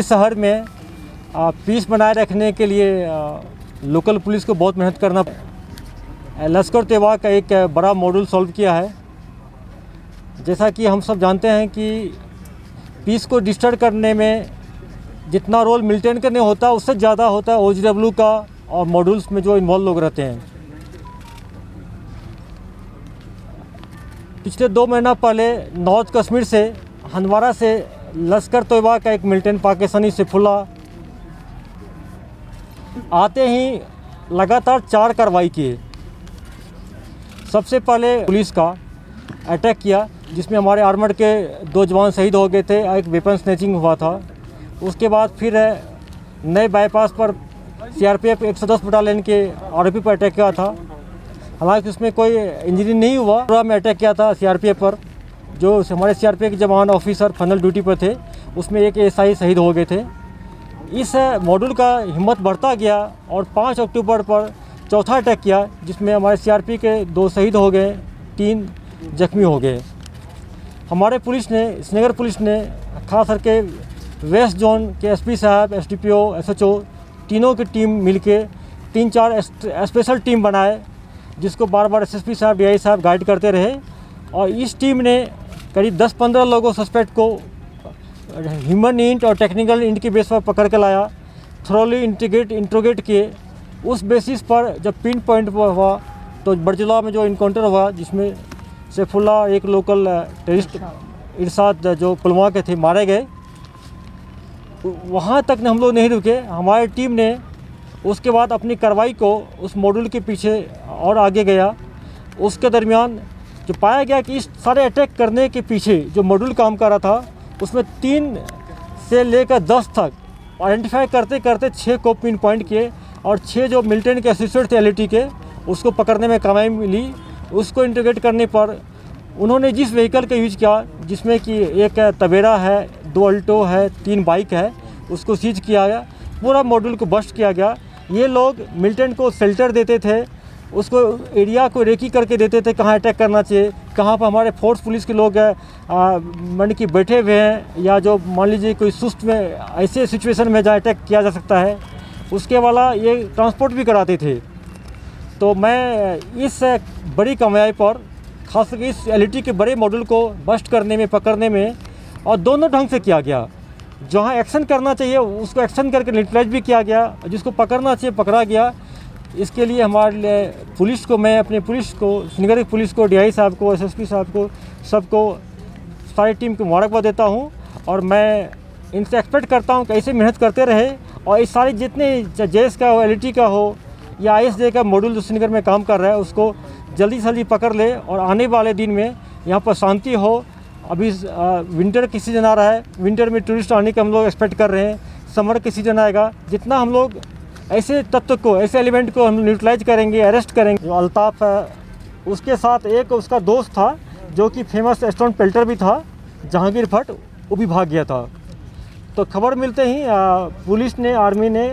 इस शहर में पीस बनाए रखने के लिए लोकल पुलिस को बहुत मेहनत करना। लश्कर तैयबा का एक बड़ा मॉड्यूल सॉल्व किया है। जैसा कि हम सब जानते हैं कि पीस को डिस्टर्ब करने में जितना रोल मिलिटेंट करने होता है उससे ज़्यादा होता है OGW का और मॉड्यूल्स में जो इन्वॉल्व लोग रहते हैं। पिछले 2 महीना पहले नॉर्थ कश्मीर से हंदवारा से लश्कर तैयबा का एक मिलिटेंट पाकिस्तानी सैफुल्लाह आते ही लगातार 4 कार्रवाई किए। सबसे पहले पुलिस का अटैक किया जिसमें हमारे आर्मर्ड के 2 जवान शहीद हो गए थे, एक वेपन स्नैचिंग हुआ था। उसके बाद फिर नए बाईपास पर CRPF 110 बटालियन के ROP पर अटैक किया था। हालांकि उसमें कोई इंजरी नहीं हुआ। पूरा में अटैक किया था CRPF पर, जो हमारे CRPF के जवान ऑफिसर फाइनल ड्यूटी पर थे, उसमें एक SI शहीद हो गए थे। इस मॉड्यूल का हिम्मत बढ़ता गया और 5 अक्टूबर पर चौथा अटैक किया जिसमें हमारे CRP के 2 शहीद हो गए, 3 जख्मी हो गए। हमारे पुलिस ने, श्रीनगर पुलिस ने खास करके वेस्ट जोन के SP साहब, SDPO, SHO तीनों की टीम मिलके 3-4 स्पेशल टीम बनाए जिसको बार बार SSP साहब, DI साहब गाइड करते रहे। और इस टीम ने करीब 10-15 लोगों सस्पेक्ट को ह्यूमन इंट और टेक्निकल इंट के बेस पर पकड़ के लाया, थ्रोली इंट्रोगेट किए। उस बेसिस पर जब पिन पॉइंट हुआ तो बरजुला में जो इनकाउंटर हुआ जिसमें सैफुल्लाह एक लोकल टेररिस्ट इरशाद जो पुलवामा के थे मारे गए, वहाँ तक हम लोग नहीं रुके। हमारी टीम ने उसके बाद अपनी कार्रवाई को उस मॉड्यूल के पीछे और आगे गया। उसके दरमियान जो पाया गया कि इस सारे अटैक करने के पीछे जो मॉड्यूल काम कर रहा था उसमें 3 से लेकर 10 तक आइडेंटिफाई करते करते 6 को पिन पॉइंट किए और 6 जो मिलिटेंट के एसोसिएट थे LET के, उसको पकड़ने में कामयाबी मिली। उसको इंटीग्रेट करने पर उन्होंने जिस व्हीकल का यूज किया जिसमें कि एक तवेरा है, 2 अल्टो है, 3 बाइक है, उसको सीज किया गया। पूरा मॉड्यूल को बस्ट किया गया। ये लोग मिलिटेंट को शेल्टर देते थे, उसको एरिया को रेकी करके देते थे कहाँ अटैक करना चाहिए, कहाँ पर हमारे फोर्स पुलिस के लोग मान कि बैठे हुए हैं या जो मान लीजिए कोई सुस्त में ऐसे सिचुएशन में जहाँ अटैक किया जा सकता है, उसके वाला ये ट्रांसपोर्ट भी कराते थे। तो मैं इस बड़ी कामयाबी पर खास करके इस LET के बड़े मॉड्यूल को बस्ट करने में, पकड़ने में, और दोनों ढंग से किया गया। जहाँ एक्शन करना चाहिए उसको एक्शन करके न्यूट्रलाइज भी किया गया, जिसको पकड़ना चाहिए पकड़ा गया। इसके लिए हमारे पुलिस को, मैं अपने पुलिस को, श्रीनगर की पुलिस को, DI साहब को, SSP साहब को, सबको, सारी टीम को मुबारकबाद देता हूँ। और मैं इनसे एक्सपेक्ट करता हूँ कि ऐसे मेहनत करते रहे और इस सारे जितने JS का हो, LET का हो या ISJ का मॉड्यूल जो श्रीनगर में काम कर रहा है उसको जल्दी से जल्दी पकड़ ले और आने वाले दिन में यहाँ पर शांति हो। अभी विंटर की सीज़न आ रहा है, विंटर में टूरिस्ट आने का हम लोग एक्सपेक्ट कर रहे हैं। समर की सीज़न आएगा, जितना हम लोग ऐसे तत्व को, ऐसे एलिमेंट को हम न्यूट्रलाइज करेंगे, अरेस्ट करेंगे। जो अल्ताफ़ है, उसके साथ एक उसका दोस्त था जो कि फेमस स्टोन पेल्टर भी था, जहांगीर भट्ट, वो भी भाग गया था। तो खबर मिलते ही पुलिस ने, आर्मी ने